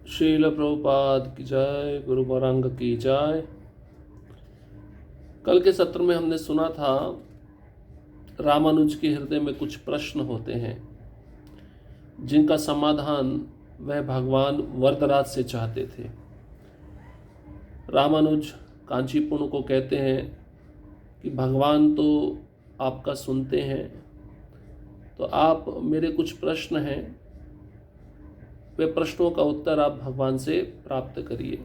श्रील प्रभुपाद की जय, गुरु गौरांग की जय। कल के सत्र में हमने सुना था रामानुज के हृदय में कुछ प्रश्न होते हैं जिनका समाधान वह भगवान वरदराज से चाहते थे। रामानुज कांचीपुर को कहते हैं कि भगवान तो आपका सुनते हैं, तो आप मेरे कुछ प्रश्न हैं, वे प्रश्नों का उत्तर आप भगवान से प्राप्त करिए।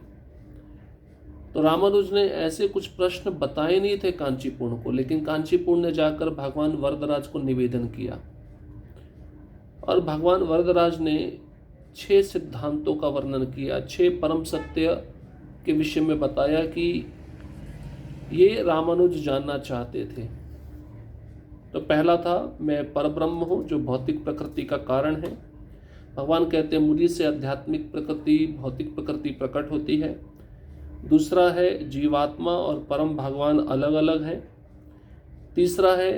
तो रामानुज ने ऐसे कुछ प्रश्न बताए नहीं थे कांचीपुर को, लेकिन कांचीपुर ने जाकर भगवान वरदराज को निवेदन किया और भगवान वरदराज ने 6 सिद्धांतों का वर्णन किया, 6 परम सत्य के विषय में बताया कि ये रामानुज जानना चाहते थे। तो पहला था, मैं परब्रह्म हूँ जो भौतिक प्रकृति का कारण है। भगवान कहते हैं मुझी से आध्यात्मिक प्रकृति, भौतिक प्रकृति प्रकट होती है। दूसरा है, जीवात्मा और परम भगवान अलग अलग हैं। तीसरा है,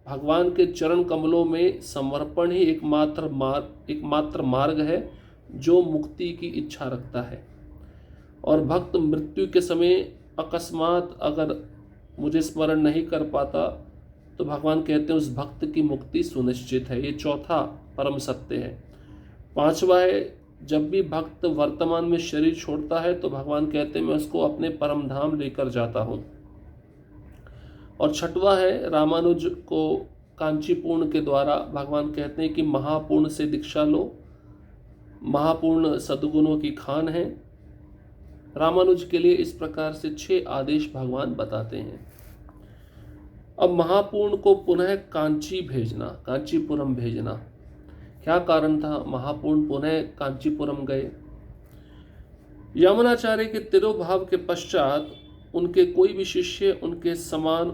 भगवान के चरण कमलों में समर्पण ही एकमात्र मार्ग है जो मुक्ति की इच्छा रखता है। और भक्त मृत्यु के समय अकस्मात अगर मुझे स्मरण नहीं कर पाता तो भगवान कहते हैं उस भक्त की मुक्ति सुनिश्चित है। ये चौथा परम सत्य है। पांचवा है, जब भी भक्त वर्तमान में शरीर छोड़ता है तो भगवान कहते हैं मैं उसको अपने परम धाम लेकर जाता हूँ। और छठवा है, रामानुज को कांचीपूर्ण के द्वारा भगवान कहते हैं कि महापूर्ण से दीक्षा लो, महापूर्ण सद्गुणों की खान है। रामानुज के लिए इस प्रकार से 6 आदेश भगवान बताते हैं। अब महापूर्ण को पुनः कांचीपुरम भेजना, क्या कारण था महापूर्ण पुनः कांचीपुरम गए? यमुनाचार्य के तिरोभाव के पश्चात उनके कोई भी शिष्य उनके समान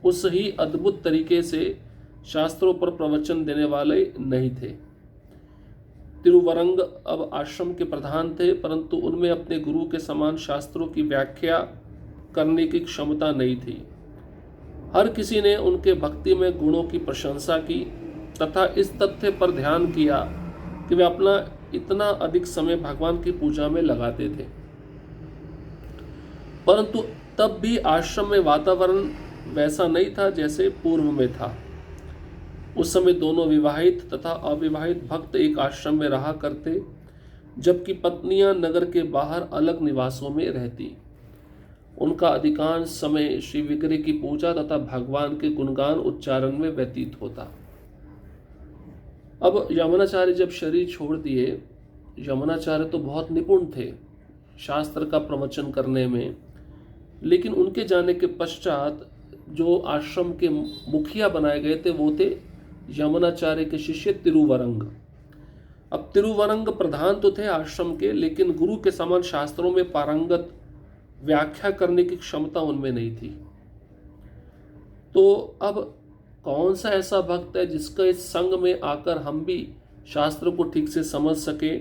उस ही अद्भुत तरीके से शास्त्रों पर प्रवचन देने वाले नहीं थे। तिरुवरंग अब आश्रम के प्रधान थे, परंतु उनमें अपने गुरु के समान शास्त्रों की व्याख्या करने की क्षमता नहीं थी। हर किसी ने उनके भक्ति में गुणों की प्रशंसा की तथा इस तथ्य पर ध्यान किया कि वे अपना इतना अधिक समय भगवान की पूजा में लगाते थे। परंतु तब भी आश्रम में वातावरण वैसा नहीं था जैसे पूर्व में था। उस समय दोनों विवाहित तथा अविवाहित भक्त एक आश्रम में रहा करते, जबकि पत्नियां नगर के बाहर अलग निवासों में रहती। उनका अधिकांश समय श्री विग्रह की पूजा तथा भगवान के गुणगान उच्चारण में व्यतीत होता। अब यमुनाचार्य जब शरीर छोड़ दिए, यमुनाचार्य तो बहुत निपुण थे शास्त्र का प्रवचन करने में, लेकिन उनके जाने के पश्चात जो आश्रम के मुखिया बनाए गए थे वो थे यमुनाचार्य के शिष्य तिरुवरंग। अब तिरुवरंग प्रधान तो थे आश्रम के, लेकिन गुरु के समान शास्त्रों में पारंगत व्याख्या करने की क्षमता उनमें नहीं थी। तो अब कौन सा ऐसा भक्त है जिसका इस संग में आकर हम भी शास्त्र को ठीक से समझ सके,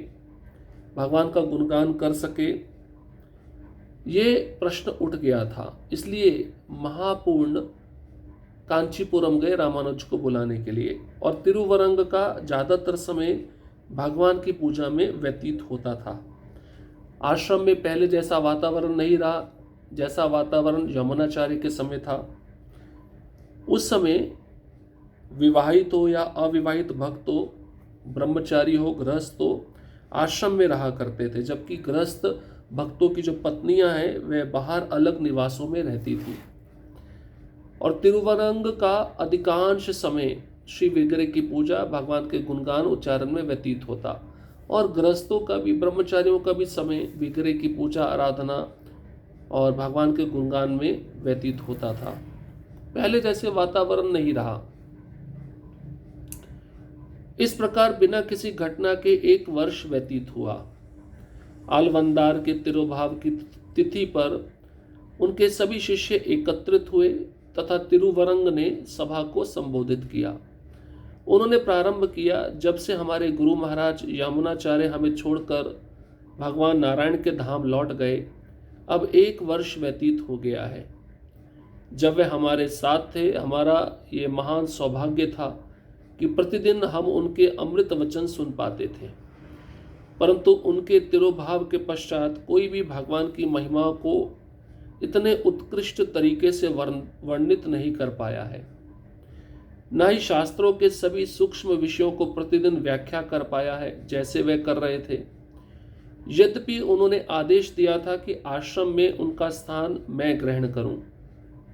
भगवान का गुणगान कर सके? ये प्रश्न उठ गया था। इसलिए महापूर्ण कांचीपुरम गए रामानुज को बुलाने के लिए, और तिरुवरंग का ज़्यादातर समय भगवान की पूजा में व्यतीत होता था। आश्रम में पहले जैसा वातावरण नहीं रहा जैसा वातावरण यमुनाचार्य के समय था। उस समय विवाहित हो या अविवाहित भक्त हो, ब्रह्मचारी हो, गृहस्थ हो, आश्रम में रहा करते थे, जबकि गृहस्थ भक्तों की जो पत्नियां हैं वे बाहर अलग निवासों में रहती थी। और तिरुवरंग का अधिकांश समय श्री विग्रह की पूजा, भगवान के गुणगान उच्चारण में व्यतीत होता, और गृहस्थों का भी, ब्रह्मचारियों का भी समय विग्रह की पूजा, आराधना और भगवान के गुणगान में व्यतीत होता था। पहले जैसे वातावरण नहीं रहा। इस प्रकार बिना किसी घटना के 1 वर्ष व्यतीत हुआ। आलवंदार के तिरुभाव की तिथि पर उनके सभी शिष्य एकत्रित हुए तथा तिरुवरंग ने सभा को संबोधित किया। उन्होंने प्रारंभ किया, जब से हमारे गुरु महाराज यमुनाचार्य हमें छोड़कर भगवान नारायण के धाम लौट गए, अब 1 वर्ष व्यतीत हो गया है। जब वे हमारे साथ थे, हमारा ये महान सौभाग्य था कि प्रतिदिन हम उनके अमृत वचन सुन पाते थे। परंतु उनके तिरोभाव के पश्चात कोई भी भगवान की महिमा को इतने उत्कृष्ट तरीके से वर्णित नहीं कर पाया है। न ही शास्त्रों के सभी सूक्ष्म विषयों को प्रतिदिन व्याख्या कर पाया है जैसे वे कर रहे थे। यद्यपि उन्होंने आदेश दिया था कि आश्रम में उनका स्थान मैं ग्रहण करूं,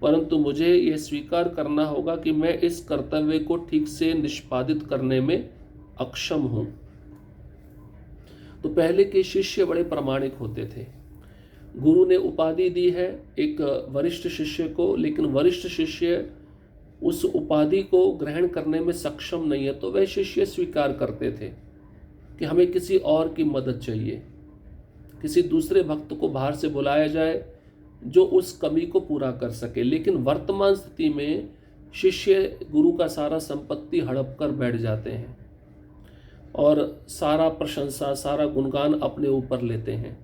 परंतु मुझे यह स्वीकार करना होगा कि मैं इस कर्तव्य को ठीक से निष्पादित करने में अक्षम हूं। तो पहले के शिष्य बड़े प्रामाणिक होते थे। गुरु ने उपाधि दी है एक वरिष्ठ शिष्य को, लेकिन वरिष्ठ शिष्य उस उपाधि को ग्रहण करने में सक्षम नहीं है, तो वह शिष्य स्वीकार करते थे कि हमें किसी और की मदद चाहिए, किसी दूसरे भक्त को बाहर से बुलाया जाए जो उस कमी को पूरा कर सके। लेकिन वर्तमान स्थिति में शिष्य गुरु का सारा संपत्ति हड़प कर बैठ जाते हैं और सारा प्रशंसा, सारा गुणगान अपने ऊपर लेते हैं।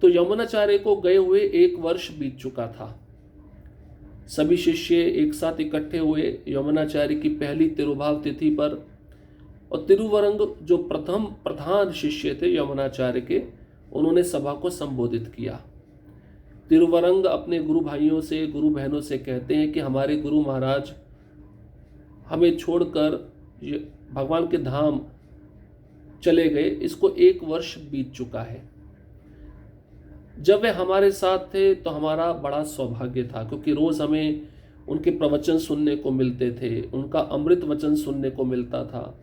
तो यमुनाचार्य को गए हुए 1 वर्ष बीत चुका था। सभी शिष्य एक साथ इकट्ठे हुए यमुनाचार्य की पहली तिरुभाव तिथि पर, और तिरुवरंग जो प्रधान शिष्य थे यमुनाचार्य के, उन्होंने सभा को संबोधित किया। तिरुवरंग अपने गुरु भाइयों से, गुरु बहनों से कहते हैं कि हमारे गुरु महाराज हमें छोड़कर भगवान के धाम चले गए, इसको 1 वर्ष बीत चुका है। जब वे हमारे साथ थे तो हमारा बड़ा सौभाग्य था, क्योंकि रोज हमें उनके प्रवचन सुनने को मिलते थे, उनका अमृत वचन सुनने को मिलता था।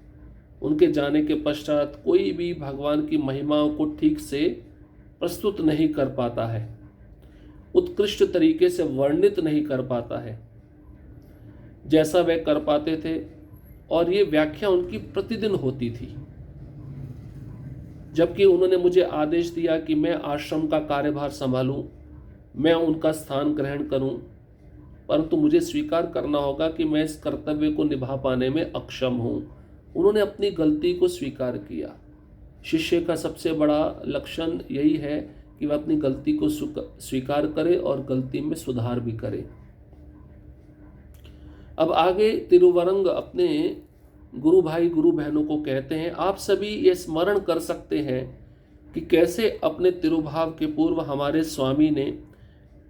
उनके जाने के पश्चात कोई भी भगवान की महिमाओं को ठीक से प्रस्तुत नहीं कर पाता है, उत्कृष्ट तरीके से वर्णित नहीं कर पाता है जैसा वे कर पाते थे। और ये व्याख्या उनकी प्रतिदिन होती थी। जबकि उन्होंने मुझे आदेश दिया कि मैं आश्रम का कार्यभार संभालूं, मैं उनका स्थान ग्रहण करूं, परंतु मुझे स्वीकार करना होगा कि मैं इस कर्तव्य को निभा पाने में अक्षम हूं। उन्होंने अपनी गलती को स्वीकार किया। शिष्य का सबसे बड़ा लक्षण यही है कि वह अपनी गलती को स्वीकार करे और गलती में सुधार भी करे। अब आगे तिरुवरंग अपने गुरु भाई गुरु बहनों को कहते हैं, आप सभी ये स्मरण कर सकते हैं कि कैसे अपने तिरुभाव के पूर्व हमारे स्वामी ने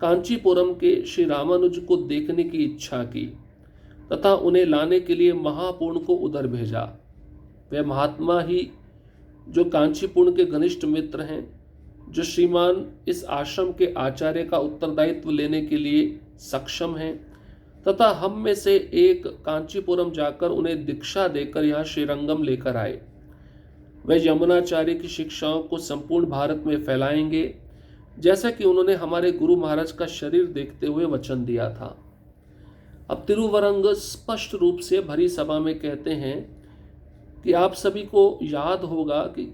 कांचीपुरम के श्री रामानुज को देखने की इच्छा की तथा उन्हें लाने के लिए महापूर्ण को उधर भेजा। वह महात्मा ही जो कांचीपुरम के घनिष्ठ मित्र हैं, जो श्रीमान इस आश्रम के आचार्य का उत्तरदायित्व लेने के लिए सक्षम हैं, तथा हम में से एक कांचीपुरम जाकर उन्हें दीक्षा देकर यहाँ श्रीरंगम लेकर आए। वे यमुनाचार्य की शिक्षाओं को संपूर्ण भारत में फैलाएंगे, जैसा कि उन्होंने हमारे गुरु महाराज का शरीर देखते हुए वचन दिया था। अब तिरुवरंग स्पष्ट रूप से भरी सभा में कहते हैं कि आप सभी को याद होगा कि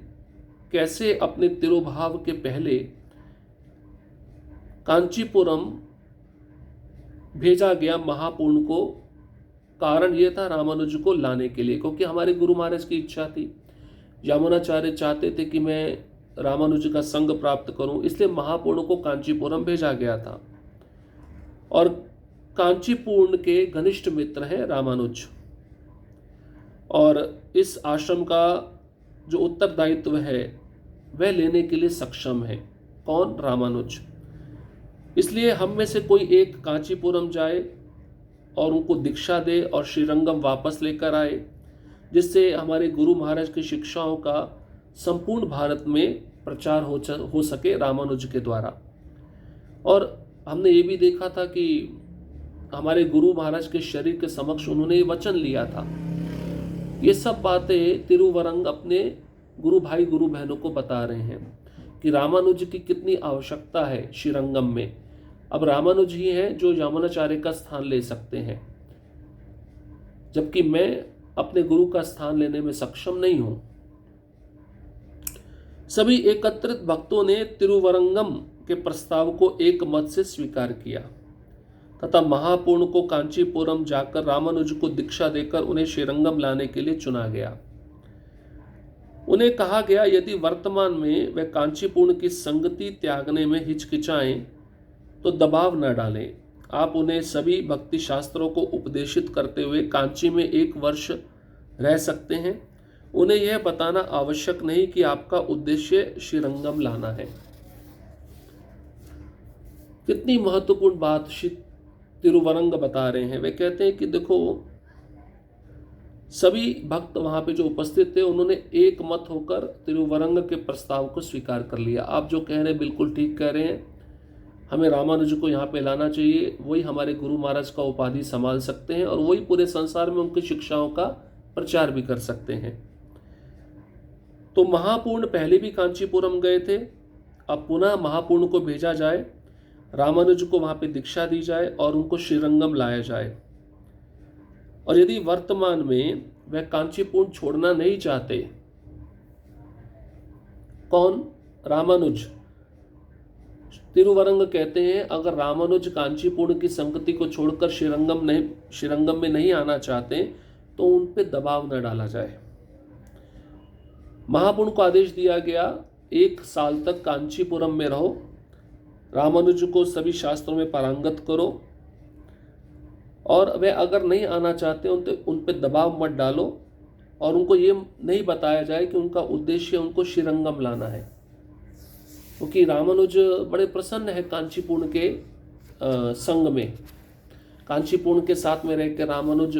कैसे अपने तिरुभाव के पहले कांचीपुरम भेजा गया महापूर्ण को। कारण यह था रामानुज को लाने के लिए, क्योंकि हमारे गुरु महाराज की इच्छा थी। यमुनाचार्य चाहते थे कि मैं रामानुज का संग प्राप्त करूं, इसलिए महापूर्ण को कांचीपुरम भेजा गया था। और कांचीपुरम के घनिष्ठ मित्र हैं रामानुज, और इस आश्रम का जो उत्तरदायित्व है वह लेने के लिए सक्षम है। कौन? रामानुज। इसलिए हम में से कोई एक कांचीपुरम जाए और उनको दीक्षा दे और श्रीरंगम वापस लेकर आए, जिससे हमारे गुरु महाराज की शिक्षाओं का संपूर्ण भारत में प्रचार हो सके रामानुज के द्वारा। और हमने ये भी देखा था कि हमारे गुरु महाराज के शरीर के समक्ष उन्होंने ये वचन लिया था। ये सब बातें तिरुवरंग अपने गुरु भाई गुरु बहनों को बता रहे हैं कि रामानुज की कितनी आवश्यकता है श्रीरंगम में। अब रामानुज ही हैं जो यमुनाचार्य का स्थान ले सकते हैं, जबकि मैं अपने गुरु का स्थान लेने में सक्षम नहीं हूं। सभी एकत्रित भक्तों ने तिरुवरंगम के प्रस्ताव को एक मत से स्वीकार किया तथा महापूर्ण को कांचीपुरम जाकर रामानुज को दीक्षा देकर उन्हें श्रीरंगम लाने के लिए चुना गया। उन्हें कहा गया, यदि वर्तमान में वे कांचीपुरम की संगति त्यागने में हिचकिचाएं तो दबाव न डालें। आप उन्हें सभी भक्ति शास्त्रों को उपदेशित करते हुए कांची में 1 वर्ष रह सकते हैं उन्हें यह बताना आवश्यक नहीं कि आपका उद्देश्य श्रीरंगम लाना है। कितनी महत्वपूर्ण बात श्री तिरुवरंग बता रहे हैं। वे कहते हैं कि देखो, सभी भक्त वहां पे जो उपस्थित थे उन्होंने एक मत होकर तिरुवरंग के प्रस्ताव को स्वीकार कर लिया। आप जो कह रहे हैं बिल्कुल ठीक कह रहे हैं, हमें रामानुज को यहाँ पे लाना चाहिए, वही हमारे गुरु महाराज का उपाधि संभाल सकते हैं और वही पूरे संसार में उनकी शिक्षाओं का प्रचार भी कर सकते हैं। तो महापूर्ण पहले भी कांचीपुरम गए थे, अब पुनः महापूर्ण को भेजा जाए, रामानुज को वहां पे दीक्षा दी जाए और उनको श्रीरंगम लाया जाए। और यदि वर्तमान में वह कांचीपुरम छोड़ना नहीं चाहते, कौन? रामानुज। तिरुवरंग कहते हैं अगर रामानुज कांचीपुरम की संगति को छोड़कर श्रीरंगम में नहीं आना चाहते तो उन पे दबाव न डाला जाए। महापूर्ण को आदेश दिया गया 1 साल तक कांचीपुरम में रहो, रामानुज को सभी शास्त्रों में पारंगत करो और वे अगर नहीं आना चाहते उन पे दबाव मत डालो और उनको ये नहीं बताया जाए कि उनका उद्देश्य उनको श्रीरंगम लाना है। क्योंकि रामानुज बड़े प्रसन्न है कांचीपुरम के संग में। कांचीपुरम के साथ में रह के रामानुज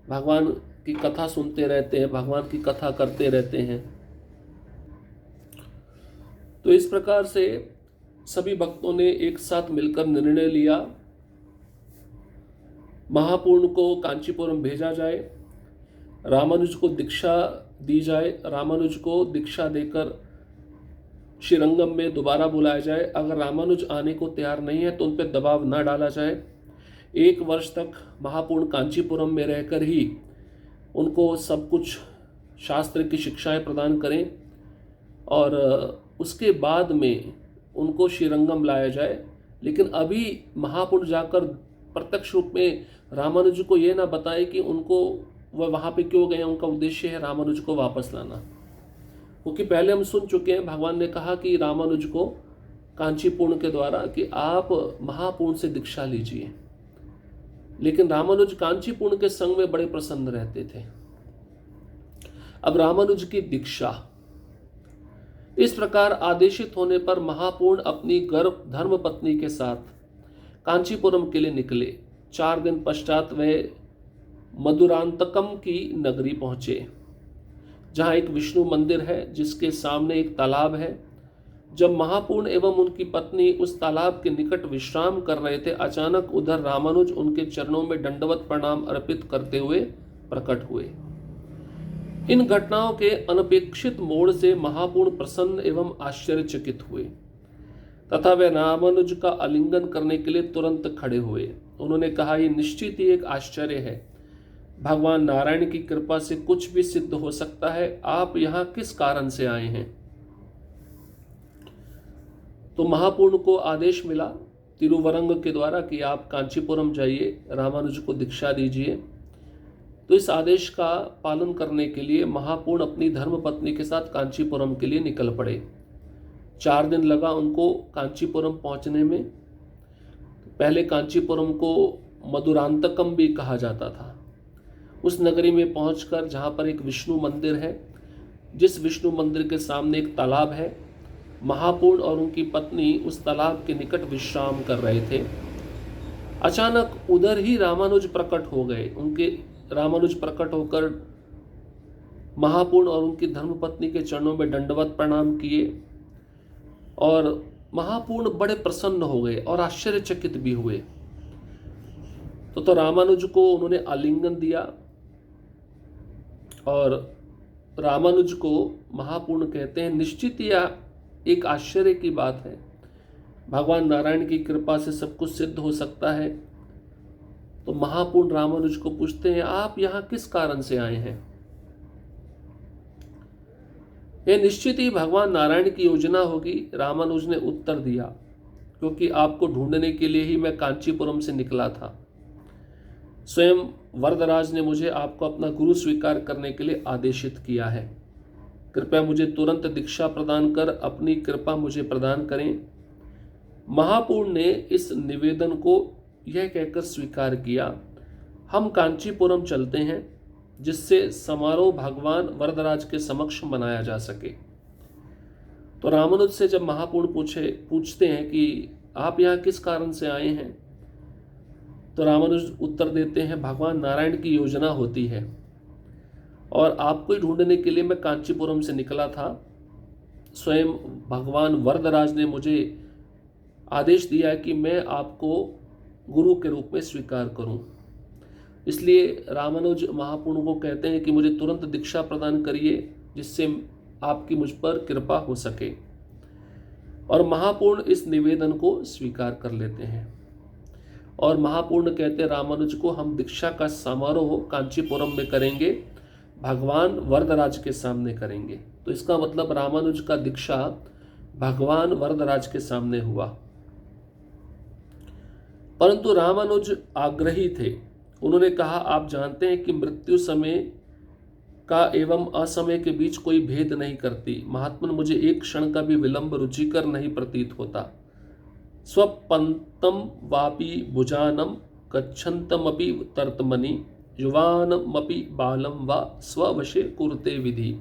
भगवान की कथा सुनते रहते हैं, भगवान की कथा करते रहते हैं। तो इस प्रकार से सभी भक्तों ने एक साथ मिलकर निर्णय लिया, महापूर्ण को कांचीपुरम भेजा जाए, रामानुज को दीक्षा दी जाए, रामानुज को दीक्षा देकर श्रीरंगम में दोबारा बुलाया जाए। अगर रामानुज आने को तैयार नहीं है तो उन पर दबाव न डाला जाए। 1 वर्ष तक महापूर्ण कांचीपुरम में रहकर ही उनको सब कुछ शास्त्र की शिक्षाएं प्रदान करें और उसके बाद में उनको श्रीरंगम लाया जाए। लेकिन अभी महापूर्ण जाकर प्रत्यक्ष रूप में रामानुज को ये ना बताए कि उनको वह वहाँ पे क्यों गए, उनका उद्देश्य है रामानुज को वापस लाना। क्योंकि पहले हम सुन चुके हैं, भगवान ने कहा कि रामानुज को कांचीपुरम के द्वारा कि आप महापूर्ण से दीक्षा लीजिए, लेकिन रामानुज कांचीपुरम के संग में बड़े प्रसन्न रहते थे। अब रामानुज की दीक्षा इस प्रकार आदेशित होने पर महापूर्ण अपनी गर्भ धर्मपत्नी के साथ कांचीपुरम के लिए निकले। 4 दिन पश्चात वे मधुरांतकम की नगरी पहुंचे, जहां एक विष्णु मंदिर है जिसके सामने एक तालाब है। जब महापूर्ण एवं उनकी पत्नी उस तालाब के निकट विश्राम कर रहे थे, अचानक उधर रामानुज उनके चरणों में दंडवत प्रणाम अर्पित करते हुए प्रकट हुए। इन घटनाओं के अनपेक्षित मोड़ से महापूर्ण प्रसन्न एवं आश्चर्यचकित हुए तथा वे रामानुज का आलिंगन करने के लिए तुरंत खड़े हुए। उन्होंने कहा, यह निश्चित ही एक आश्चर्य है, भगवान नारायण की कृपा से कुछ भी सिद्ध हो सकता है। आप यहाँ किस कारण से आए हैं? तो महापूर्ण को आदेश मिला तिरुवरंग के द्वारा कि आप कांचीपुरम जाइए, रामानुज को दीक्षा दीजिए। तो इस आदेश का पालन करने के लिए महापूर्ण अपनी धर्मपत्नी के साथ कांचीपुरम के लिए निकल पड़े। 4 दिन लगा उनको कांचीपुरम पहुंचने में। पहले कांचीपुरम को मधुरांतकम भी कहा जाता था। उस नगरी में पहुंचकर जहां पर एक विष्णु मंदिर है, जिस विष्णु मंदिर के सामने एक तालाब है, महापूर्ण और उनकी पत्नी उस तालाब के निकट विश्राम कर रहे थे। अचानक उधर ही रामानुज प्रकट हो गए। रामानुज प्रकट होकर महापूर्ण और उनकी धर्मपत्नी के चरणों में दंडवत प्रणाम किए और महापूर्ण बड़े प्रसन्न हो गए और आश्चर्यचकित भी हुए। तो रामानुज को उन्होंने आलिंगन दिया और रामानुज को महापूर्ण कहते हैं, निश्चित यह एक आश्चर्य की बात है, भगवान नारायण की कृपा से सब कुछ सिद्ध हो सकता है। तो महापूर्ण रामानुज को पूछते हैं, आप यहाँ किस कारण से आए हैं? यह निश्चित ही भगवान नारायण की योजना होगी, रामानुज ने उत्तर दिया, क्योंकि आपको ढूंढने के लिए ही मैं कांचीपुरम से निकला था। स्वयं वरदराज ने मुझे आपको अपना गुरु स्वीकार करने के लिए आदेशित किया है। कृपया मुझे तुरंत दीक्षा प्रदान कर अपनी कृपा मुझे प्रदान करें। महापूर्ण ने इस निवेदन को यह कहकर स्वीकार किया, हम कांचीपुरम चलते हैं, जिससे समारोह भगवान वरदराज के समक्ष मनाया जा सके। तो रामानुज से जब महापूर्ण पूछते हैं कि आप यहाँ किस कारण से आए हैं, तो रामानुज उत्तर देते हैं, भगवान नारायण की योजना होती है और आपको ही ढूंढने के लिए मैं कांचीपुरम से निकला था। स्वयं भगवान वरदराज ने मुझे आदेश दिया कि मैं आपको गुरु के रूप में स्वीकार करूं। इसलिए रामानुज महापूर्ण को कहते हैं कि मुझे तुरंत दीक्षा प्रदान करिए, जिससे आपकी मुझ पर कृपा हो सके। और महापूर्ण इस निवेदन को स्वीकार कर लेते हैं और महापूर्ण कहते हैं रामानुज को, हम दीक्षा का समारोह कांचीपुरम में करेंगे, भगवान वरदराज के सामने करेंगे। तो इसका मतलब रामानुज का दीक्षा भगवान वरदराज के सामने हुआ। परंतु रामानुज आग्रही थे। उन्होंने कहा, आप जानते हैं कि मृत्यु समय का एवं असमय के बीच कोई भेद नहीं करती। महात्मन, मुझे एक क्षण का भी विलंब रुचिकर नहीं प्रतीत होता। स्वपंतम वापि भुजानम गच्छन्तमपि तर्तमनि युवानमपि बालम वा स्ववशे कुरुते विधि।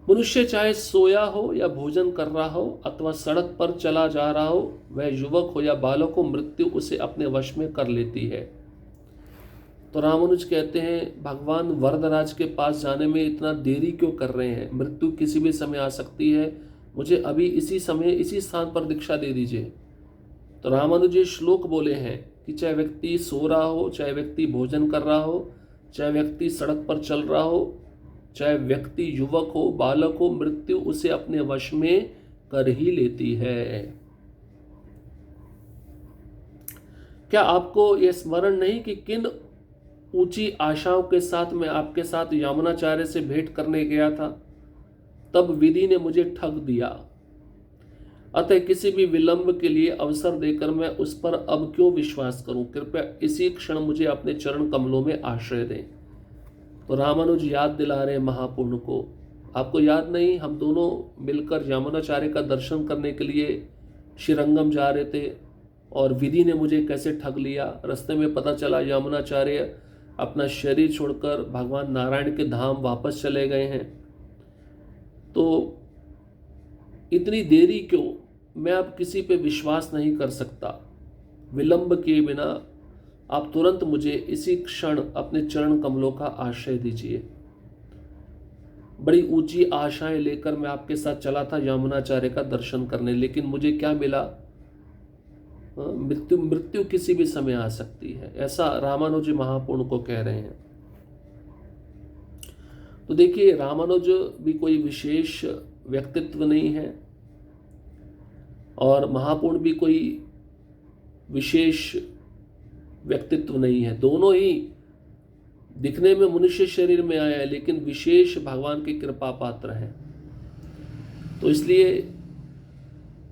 मनुष्य चाहे सोया हो या भोजन कर रहा हो अथवा सड़क पर चला जा रहा हो, वह युवक हो या बालक हो, मृत्यु उसे अपने वश में कर लेती है। तो रामानुज कहते हैं, भगवान वरदराज के पास जाने में इतना देरी क्यों कर रहे हैं? मृत्यु किसी भी समय आ सकती है, मुझे अभी इसी समय इसी स्थान पर दीक्षा दे दीजिए। तो रामानुज ये श्लोक बोले हैं कि चाहे व्यक्ति सो रहा हो, चाहे व्यक्ति भोजन कर रहा हो, चाहे व्यक्ति सड़क पर चल रहा हो, चाहे व्यक्ति युवक हो, बालक हो, मृत्यु उसे अपने वश में कर ही लेती है। क्या आपको यह स्मरण नहीं कि किन ऊंची आशाओं के साथ मैं आपके साथ यामुनाचार्य से भेंट करने गया था? तब विधि ने मुझे ठग दिया। अतः किसी भी विलंब के लिए अवसर देकर मैं उस पर अब क्यों विश्वास करूं? कृपया इसी क्षण मुझे अपने चरण कमलों में आश्रय दें। तो रामानुज याद दिला रहे महापूर्ण को, आपको याद नहीं, हम दोनों मिलकर यामुनाचार्य का दर्शन करने के लिए श्रीरंगम जा रहे थे और विधि ने मुझे कैसे ठग लिया। रास्ते में पता चला यामुनाचार्य अपना शरीर छोड़कर भगवान नारायण के धाम वापस चले गए हैं। तो इतनी देरी क्यों? मैं अब किसी पे विश्वास नहीं कर सकता। विलंब किए बिना आप तुरंत मुझे इसी क्षण अपने चरण कमलों का आश्रय दीजिए। बड़ी ऊंची आशाएं लेकर मैं आपके साथ चला था यामुनाचार्य का दर्शन करने, लेकिन मुझे क्या मिला? मृत्यु किसी भी समय आ सकती है, ऐसा रामानुज महापूर्ण को कह रहे हैं। तो देखिए, रामानुज भी कोई विशेष व्यक्तित्व नहीं है और महापूर्ण भी कोई विशेष व्यक्तित्व नहीं है। दोनों ही दिखने में मनुष्य शरीर में आया है, लेकिन विशेष भगवान की कृपा पात्र हैं। तो इसलिए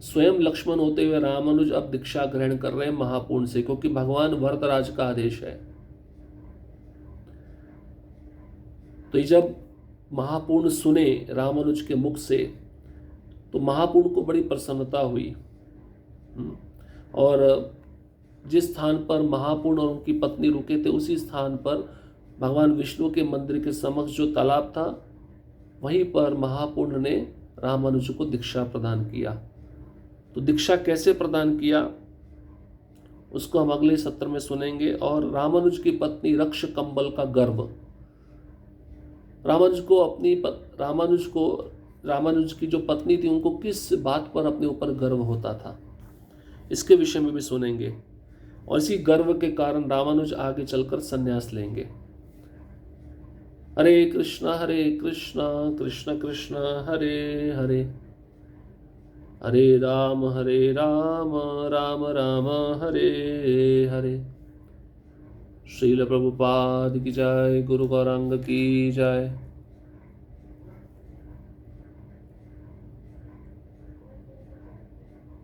स्वयं लक्ष्मण होते हुए रामानुज अब दीक्षा ग्रहण कर रहे हैं महापूर्ण से, क्योंकि भगवान वरदराज का आदेश है। तो जब महापूर्ण सुने रामानुज के मुख से, तो महापूर्ण को बड़ी प्रसन्नता हुई और जिस स्थान पर महापूर्ण और उनकी पत्नी रुके थे, उसी स्थान पर भगवान विष्णु के मंदिर के समक्ष जो तालाब था, वहीं पर महापूर्ण ने रामानुज को दीक्षा प्रदान किया। तो दीक्षा कैसे प्रदान किया उसको हम अगले सत्र में सुनेंगे। और रामानुज की पत्नी रक्ष कंबल का गर्व, रामानुज की जो पत्नी थी उनको किस बात पर अपने ऊपर गर्व होता था, इसके विषय में भी सुनेंगे। और इसी गर्व के कारण रामानुज आगे चलकर संन्यास लेंगे। हरे कृष्णा कृष्ण कृष्ण हरे हरे, हरे राम राम राम हरे हरे। श्रील प्रभुपाद की जय, गुरु गौरांग की जय।